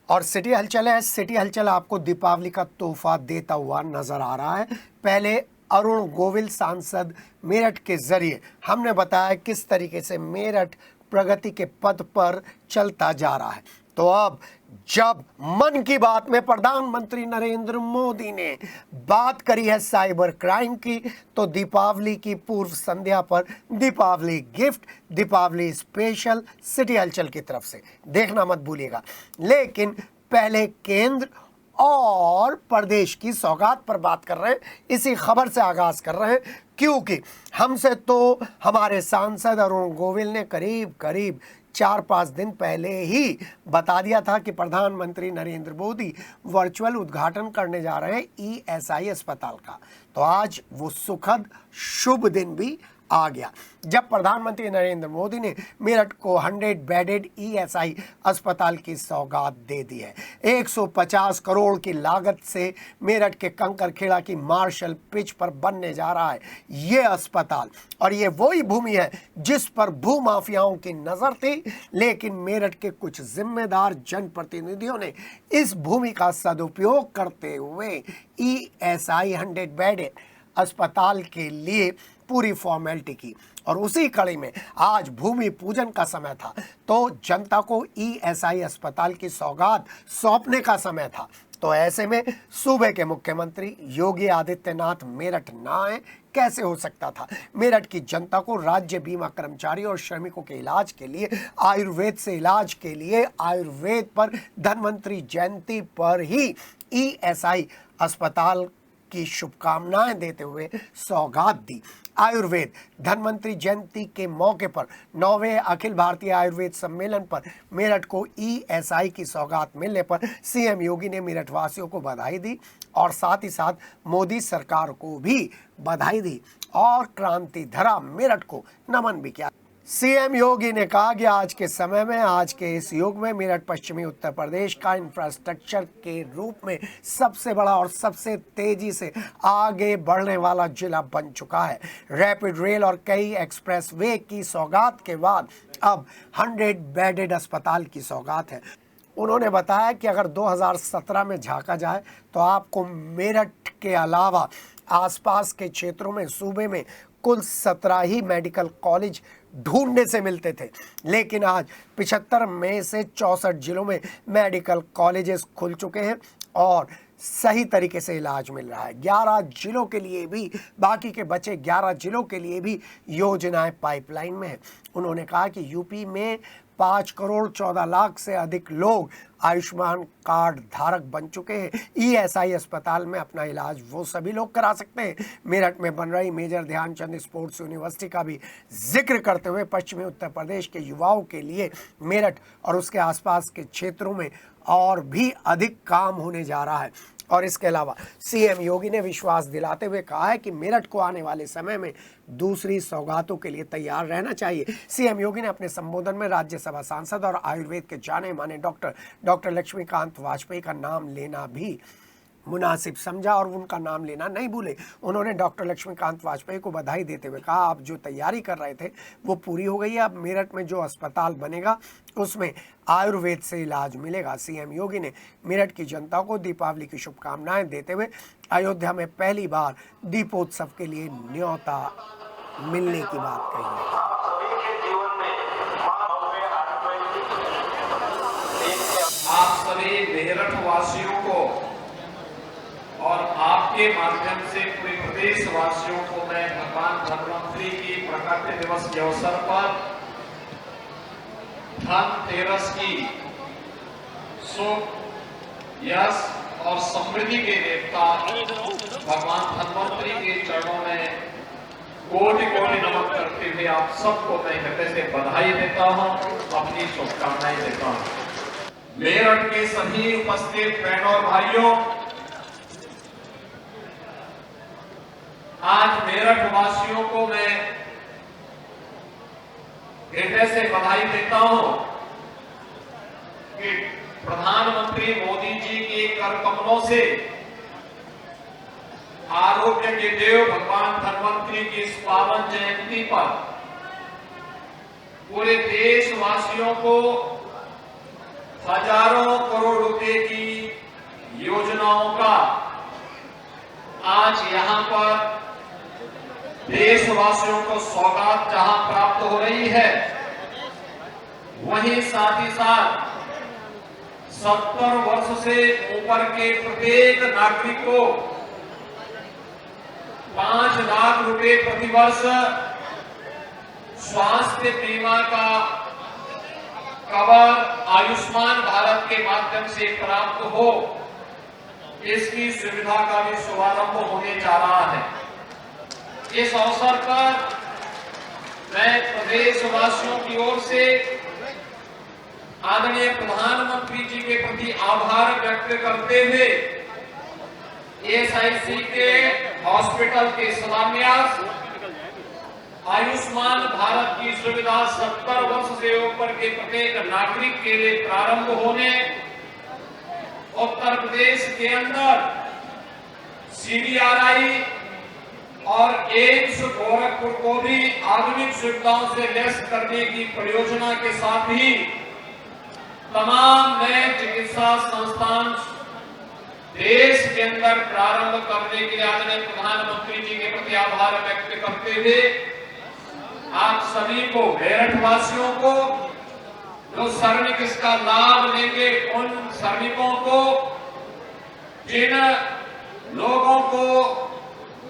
और सिटी हलचल है। सिटी हलचल आपको दीपावली का तोहफा देता हुआ नजर आ रहा है। पहले अरुण गोविल सांसद मेरठ के जरिए हमने बताया किस तरीके से मेरठ प्रगति के पथ पर चलता जा रहा है। तो अब जब मन की बात में प्रधानमंत्री नरेंद्र मोदी ने बात करी है साइबर क्राइम की, तो दीपावली की पूर्व संध्या पर Deepawali gift, Deepawali special city हलचल की तरफ से देखना मत भूलिएगा। लेकिन पहले केंद्र और प्रदेश की सौगात पर बात कर रहे हैं, इसी खबर से आगाज कर रहे हैं, क्योंकि हमसे तो हमारे सांसद अरुण गोविल ने करीब करीब 4-5 दिन पहले ही बता दिया था कि प्रधानमंत्री नरेंद्र मोदी वर्चुअल उद्घाटन करने जा रहे हैं ईएसआई अस्पताल का। तो आज वो सुखद शुभ दिन भी आ गया जब प्रधानमंत्री नरेंद्र मोदी ने मेरठ को 100 बेडेड ईएसआई अस्पताल की सौगात दे दी है। 150 करोड़ की लागत से मेरठ के कंकरखेड़ा की मार्शल पिच पर बनने जा रहा है ये अस्पताल, और ये वही भूमि है जिस पर भूमाफियाओं की नजर थी। लेकिन मेरठ के कुछ जिम्मेदार जनप्रतिनिधियों ने इस भूमि का सदुपयोग करते हुए ईएसआई 100 बेडेड अस्पताल के लिए पूरी फॉर्मेलिटी की, और उसी कड़ी में आज भूमि पूजन का समय था, तो जनता को ईएसआई अस्पताल की सौगात सौंपने का समय था। तो ऐसे में सूबे के मुख्यमंत्री योगी आदित्यनाथ मेरठ ना आए कैसे हो सकता था। मेरठ की जनता को राज्य बीमा कर्मचारी और श्रमिकों के इलाज के लिए, आयुर्वेद से इलाज के लिए, आयुर्वेद पर धन्वंतरी जयंती पर ही ईएसआई अस्पताल की शुभकामनाएं देते हुए सौगात दी। आयुर्वेद धन्वंतरी जयंती के मौके पर 9वें अखिल भारतीय आयुर्वेद सम्मेलन पर मेरठ को ईएसआई की सौगात मिलने पर सीएम योगी ने मेरठ वासियों को बधाई दी और साथ ही साथ मोदी सरकार को भी बधाई दी और क्रांति धरा मेरठ को नमन भी किया। सीएम योगी ने कहा कि आज के समय में, आज के इस युग में मेरठ पश्चिमी उत्तर प्रदेश का इंफ्रास्ट्रक्चर के रूप में सबसे बड़ा और सबसे तेजी से आगे बढ़ने वाला जिला बन चुका है। रैपिड रेल और कई एक्सप्रेस वे की सौगात के बाद अब 100 बेडेड अस्पताल की सौगात है। उन्होंने बताया कि अगर 2017 में झांका जाए तो आपको मेरठ के अलावा आसपास के क्षेत्रों में सूबे में कुल 17 ही मेडिकल कॉलेज ढूंढने से मिलते थे, लेकिन आज 75 में से 64 जिलों में मेडिकल कॉलेजेस खुल चुके हैं और सही तरीके से इलाज मिल रहा है। 11 जिलों के लिए भी, बाकी के बचे 11 जिलों के लिए भी योजनाएं पाइपलाइन में है। उन्होंने कहा कि यूपी में 5 करोड़ 14 लाख से अधिक लोग आयुष्मान कार्ड धारक बन चुके हैं। ईएसआई अस्पताल में अपना इलाज वो सभी लोग करा सकते हैं। मेरठ में बन रही मेजर ध्यानचंद स्पोर्ट्स यूनिवर्सिटी का भी जिक्र करते हुए पश्चिमी उत्तर प्रदेश के युवाओं के लिए मेरठ और उसके आसपास के क्षेत्रों में और भी अधिक काम होने जा रहा है। और इसके अलावा सीएम योगी ने विश्वास दिलाते हुए कहा है कि मेरठ को आने वाले समय में दूसरी सौगातों के लिए तैयार रहना चाहिए। सीएम योगी ने अपने संबोधन में राज्यसभा सांसद और आयुर्वेद के जाने माने डॉक्टर लक्ष्मीकांत वाजपेयी का नाम लेना भी मुनासिब समझा और उनका नाम लेना नहीं भूले। उन्होंने डॉक्टर लक्ष्मीकांत वाजपेयी को बधाई देते हुए कहा, आप जो तैयारी कर रहे थे वो पूरी हो गई है। अब मेरठ में जो अस्पताल बनेगा उसमें आयुर्वेद से इलाज मिलेगा। सीएम योगी ने मेरठ की जनता को दीपावली की शुभकामनाएं देते हुए अयोध्या में पहली बार दीपोत्सव के लिए न्योता मिलने की बात कही है। आप सभी मेरठ वासियों को और आपके माध्यम से पूरे प्रदेश वासियों को मैं भगवान धन्वंतरी की प्रकट दिवस के अवसर पर धनतेरस की सुख, यश और समृद्धि के देवता भगवान धन्वंतरी के चरणों में कोटि कोटि नमन करते हुए आप सबको मैं हृदय से बधाई देता हूं, अपनी शुभकामनाएं देता हूं। मेरठ के सभी उपस्थित बहनों और भाइयों, आज मेरठ वासियों को मैं हृदय से बधाई देता हूं कि प्रधानमंत्री मोदी जी के कर कमलों से आरोग्य के देव भगवान धन्वंतरी की इस पावन जयंती पर पूरे देशवासियों को हजारों करोड़ रुपए जहां पर देशवासियों को सौगात जहां प्राप्त हो रही है, वहीं साथ ही साथ 70 वर्ष से ऊपर के प्रत्येक नागरिक को 5 लाख रुपए प्रतिवर्ष स्वास्थ्य बीमा का कवर आयुष्मान भारत के माध्यम से प्राप्त हो, इसकी सुविधा का भी शुभारंभ होने जा रहा है। इस अवसर पर मैं प्रदेशवासियों की ओर से आदरणीय प्रधानमंत्री जी के प्रति आभार व्यक्त करते हुए एसआईसी के हॉस्पिटल के शिलान्यास, आयुष्मान भारत की सुविधा 70 वर्ष से ऊपर के प्रत्येक नागरिक के लिए प्रारंभ होने, उत्तर प्रदेश के अंदर सीबीआरआई और एम्स गोरखपुर को भी आधुनिक सुविधाओं से लैस करने की परियोजना के साथ ही तमाम नए चिकित्सा संस्थान देश के अंदर प्रारंभ करने के लिए आदरणीय प्रधानमंत्री जी के प्रति आभार व्यक्त करते हुए आप सभी को, मेरठ वासियों को, जो श्रमिक इसका लाभ लेंगे, उन श्रमिकों को, जिन लोगों को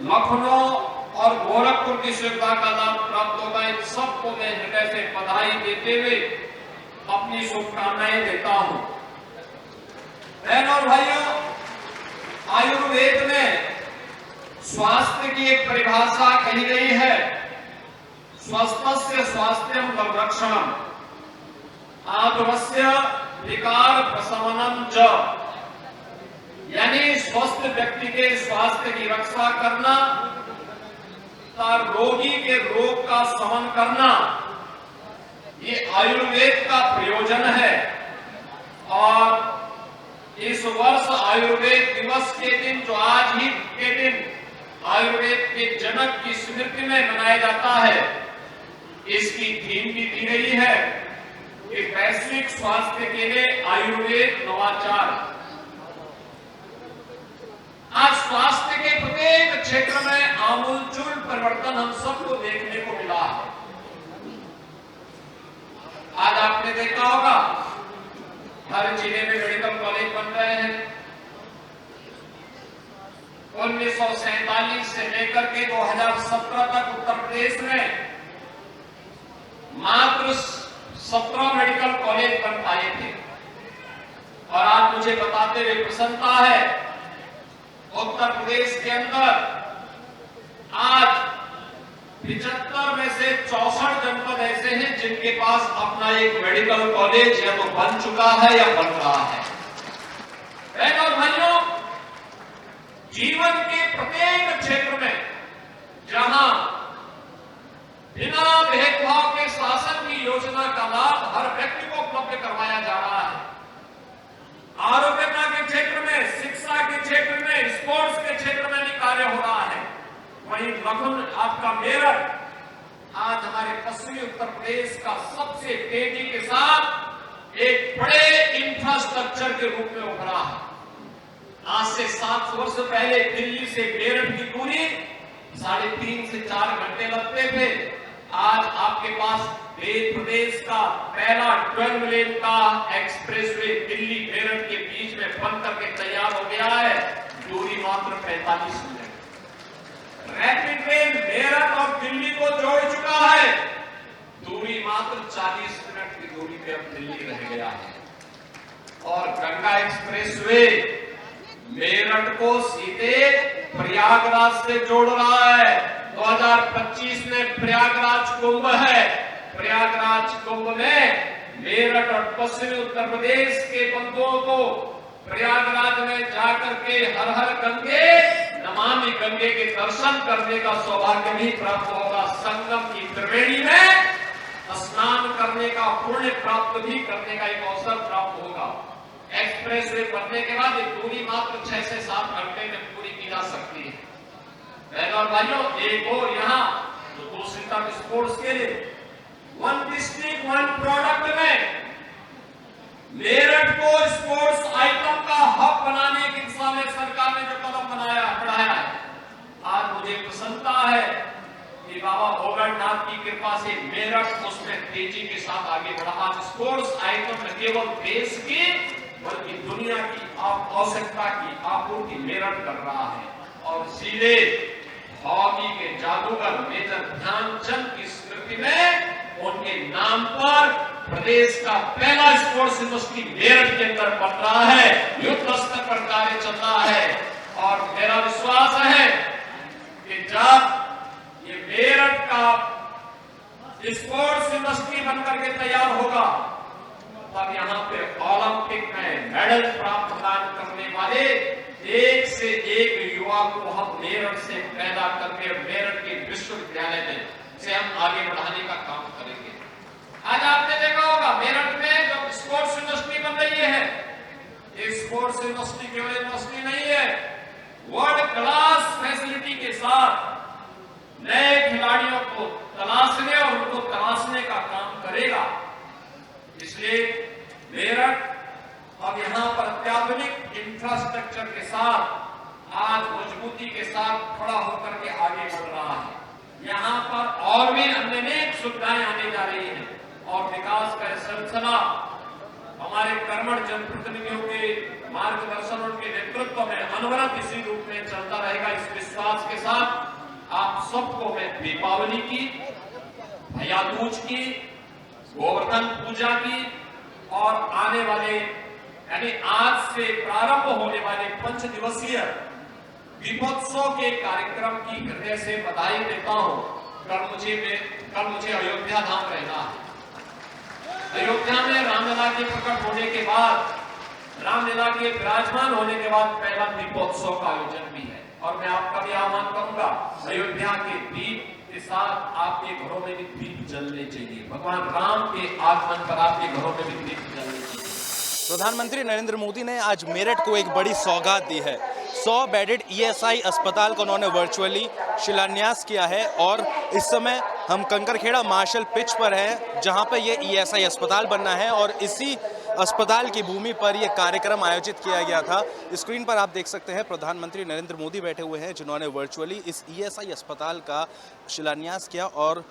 लखनऊ और गोरखपुर की सुविधा का लाभ प्राप्त होगा, इन सबको मैं हृदय से बधाई देते हुए अपनी शुभकामनाएं देता हूं। बहनों और भाइयों, आयुर्वेद में स्वास्थ्य की एक परिभाषा कही गई है, स्वस्थस्य स्वास्थ्यम लक्षणम आधुरस्य विकार प्रशमनम च, यानी स्वस्थ व्यक्ति के स्वास्थ्य की रक्षा करना तथा रोगी के रोग का शमन करना, ये आयुर्वेद का प्रयोजन है। और इस वर्ष आयुर्वेद दिवस के दिन, जो आज ही के दिन आयुर्वेद के जनक की स्मृति में मनाया जाता है, इसकी थीम भी दी गई है कि वैश्विक स्वास्थ्य के लिए आयुर्वेद नवाचार। आज स्वास्थ्य के प्रत्येक क्षेत्र में आमूलचूल परिवर्तन हम सबको देखने को मिला है। आज आपने देखा होगा हर जिले में मेडिकल कॉलेज बन रहे हैं। 1947 से लेकर के 2017 तक उत्तर प्रदेश में मात्र 17 मेडिकल कॉलेज बन पाए थे। और आज मुझे बताते हुए प्रसन्नता है, उत्तर प्रदेश के अंदर आज 75 में से 64 जनपद ऐसे हैं जिनके पास अपना एक मेडिकल कॉलेज या तो बन चुका है या बन रहा है। बहनों और भाइयों, जीवन के प्रत्येक क्षेत्र में जहां बिना भेदभाव के शासन की योजना का लाभ हर व्यक्ति को उपलब्ध करवाया जा रहा है, आरोग्यता के क्षेत्र में, शिक्षा के क्षेत्र में, स्पोर्ट्स के क्षेत्र में भी कार्य हो रहा है, वहीं लखनऊ आपका मेरठ आज हमारे पश्चिमी उत्तर प्रदेश का सबसे तेजी के साथ एक बड़े इंफ्रास्ट्रक्चर के रूप में उभरा है। आज से 7 वर्ष पहले दिल्ली से मेरठ की दूरी 3.5 से 4 घंटे लगते थे। आज आपके पास प्रदेश का पहला 12 लेन का एक्सप्रेसवे दिल्ली मेरठ के बीच में बन करके तैयार हो गया है, दूरी मात्र 45 मिनट। रैपिड ट्रेन मेरठ और दिल्ली को जोड़ चुका है, दूरी मात्र 40 मिनट की दूरी पे अब दिल्ली रह गया है। और गंगा एक्सप्रेसवे मेरठ को सीधे प्रयागराज से जोड़ रहा है। 2025 में प्रयागराज कुंभ है, प्रयागराज कुंभ में मेरठ और पश्चिमी उत्तर प्रदेश के बंधुओं को प्रयागराज में जाकर के हर हर गंगे, नमामि गंगे के दर्शन करने का सौभाग्य भी प्राप्त होगा। संगम की त्रिवेणी में स्नान करने का पुण्य प्राप्त भी करने का एक अवसर प्राप्त होगा। एक्सप्रेस वे बनने के बाद एक दूरी मात्र 6 से 7 घंटे में पूरी की जा सकती है। बहनों और भाइयों, एक और यहाँ तो दूसरी स्पोर्ट्स के लिए वन डिस्ट्रिक्ट वन प्रोडक्ट में मेरठ को स्पोर्ट्स आइटम का हब बनाने की दिशा में सरकार ने जो कदम बढ़ाया है, आज कृपा से मेरठ उसमें तेजी के साथ आगे बढ़ा। आज स्पोर्ट्स आइटम न केवल देश की बल्कि दुनिया की आवश्यकता की आपूर्ति मेरठ कर रहा है। और सीधे हॉकी के जादूगर मेजर ध्यानचंद की स्मृति में उनके नाम पर प्रदेश का पहला स्पोर्ट्स यूनिवर्सिटी मेरठ के अंदर बन रहा है। युद्ध स्तर पर कार्य चल रहा है और मेरा विश्वास है कि जब ये मेरठ का स्पोर्ट्स यूनिवर्सिटी बनकर के तैयार होगा तब यहाँ पे ओलंपिक में मेडल प्राप्त करने वाले एक से एक युवा को हम मेरठ से पैदा करके मेरठ के विश्वविद्यालय में से हम आगे बढ़ाने का काम करेंगे। आज आपने देखा होगा मेरठ में जो स्पोर्ट्स यूनिवर्सिटी बन रही है, ये स्पोर्ट्स यूनिवर्सिटी केवल यूनिवर्सिटी नहीं है, वर्ल्ड क्लास फैसिलिटी के साथ नए खिलाड़ियों को तलाशने और उनको तलाशने का काम करेगा। इसलिए मेरठ अब यहाँ पर अत्याधुनिक इंफ्रास्ट्रक्चर के साथ आज मजबूती के साथ खड़ा होकर के आगे बढ़ रहा है। यहाँ पर और भी अनेक सुविधाएं आने जा रही हैं और विकास का सिलसिला हमारे कर्मठ जनप्रतिनिधियों के मार्गदर्शन उनके नेतृत्व में अनवरत इसी रूप में चलता रहेगा। इस विश्वास के साथ आप सबको मैं दीपावली की, भैया दूज की, गोवर्धन पूजा की और आने वाले यानी आज से प्रारंभ होने वाले 5 दिवसीय दीपोत्सव के कार्यक्रम की हृदय से बधाई देता हूं। कल मुझे अयोध्या धाम रहना है। अयोध्या में रामलला के प्रकट होने के बाद, रामलला के विराजमान होने के बाद पहला दीपोत्सव का आयोजन भी है और मैं आपका भी आह्वान करूंगा, अयोध्या के दीप के साथ आपके घरों में भी दीप जलने चाहिए। भगवान राम के आगमन पर आपके घरों में भी दीप जलने चाहिए। प्रधानमंत्री नरेंद्र मोदी ने आज मेरठ को एक बड़ी सौगात दी है। 100 बेडेड ईएसआई अस्पताल का उन्होंने वर्चुअली शिलान्यास किया है और इस समय हम कंकरखेड़ा मार्शल पिच पर हैं जहां पर ये ईएसआई अस्पताल बनना है और इसी अस्पताल की भूमि पर यह कार्यक्रम आयोजित किया गया था। स्क्रीन पर आप देख सकते हैं प्रधानमंत्री नरेंद्र मोदी बैठे हुए हैं जिन्होंने वर्चुअली इस ईएसआई अस्पताल का शिलान्यास किया और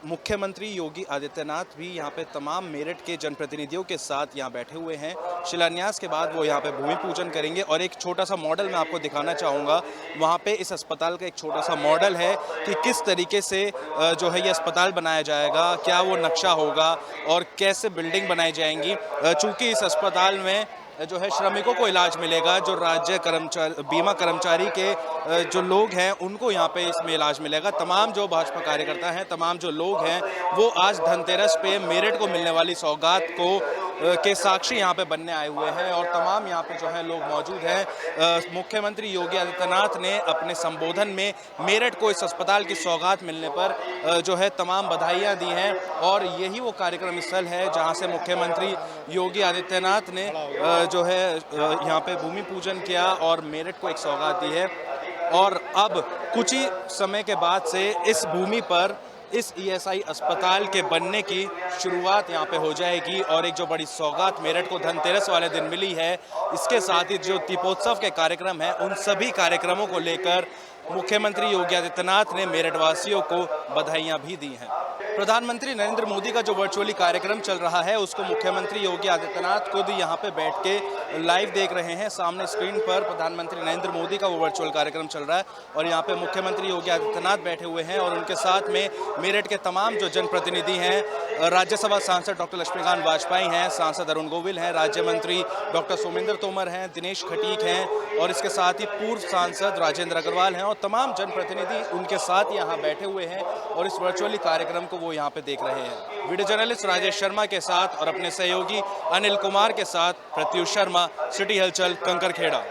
मुख्यमंत्री योगी आदित्यनाथ भी यहाँ पे तमाम मेरठ के जनप्रतिनिधियों के साथ यहाँ बैठे हुए हैं। शिलान्यास के बाद वो यहाँ पे भूमि पूजन करेंगे और एक छोटा सा मॉडल मैं आपको दिखाना चाहूँगा। वहाँ पे इस अस्पताल का एक छोटा सा मॉडल है कि किस तरीके से जो है ये अस्पताल बनाया जाएगा, क्या वो नक्शा होगा और कैसे बिल्डिंग बनाई जाएंगी। चूँकि इस अस्पताल में जो है श्रमिकों को इलाज मिलेगा, जो राज्य कर्मचारी बीमा कर्मचारी के जो लोग हैं उनको यहाँ पे इसमें इलाज मिलेगा। तमाम जो भाजपा कार्यकर्ता हैं, तमाम जो लोग हैं वो आज धनतेरस पे मेरठ को मिलने वाली सौगात को के साक्षी यहाँ पे बनने आए हुए हैं और तमाम यहाँ पे जो है लोग मौजूद हैं। मुख्यमंत्री योगी आदित्यनाथ ने अपने संबोधन में मेरठ को इस अस्पताल की सौगात मिलने पर जो है तमाम बधाइयाँ दी हैं और यही वो कार्यक्रम स्थल है जहाँ से मुख्यमंत्री योगी आदित्यनाथ ने जो है यहाँ पे भूमि पूजन किया और मेरठ को एक सौगात दी है। और अब कुछ ही समय के बाद से इस भूमि पर इस ईएसआई अस्पताल के बनने की शुरुआत यहाँ पे हो जाएगी और एक जो बड़ी सौगात मेरठ को धनतेरस वाले दिन मिली है, इसके साथ ही जो दीपोत्सव के कार्यक्रम हैं उन सभी कार्यक्रमों को लेकर मुख्यमंत्री योगी आदित्यनाथ ने मेरठ वासियों को बधाइयाँ भी दी हैं। प्रधानमंत्री नरेंद्र मोदी का जो वर्चुअली कार्यक्रम चल रहा है उसको मुख्यमंत्री योगी आदित्यनाथ खुद यहाँ पे बैठ के लाइव देख रहे हैं। सामने स्क्रीन पर प्रधानमंत्री नरेंद्र मोदी का वो वर्चुअल कार्यक्रम चल रहा है और यहाँ पे मुख्यमंत्री योगी आदित्यनाथ बैठे हुए हैं और उनके साथ में मेरठ के तमाम जो जनप्रतिनिधि हैं, राज्यसभा सांसद डॉक्टर लक्ष्मीकांत वाजपेयी हैं, सांसद अरुण गोविल हैं, राज्य मंत्री डॉक्टर सोमेंद्र तोमर हैं, दिनेश खटीक हैं और इसके साथ ही पूर्व सांसद राजेंद्र अग्रवाल हैं और तमाम जनप्रतिनिधि उनके साथ यहाँ बैठे हुए हैं और इस वर्चुअली कार्यक्रम को वो यहाँ पे देख रहे हैं। वीडियो जर्नलिस्ट राजेश शर्मा के साथ और अपने सहयोगी अनिल कुमार के साथ प्रत्युष शर्मा, सिटी हलचल, कंकरखेड़ा।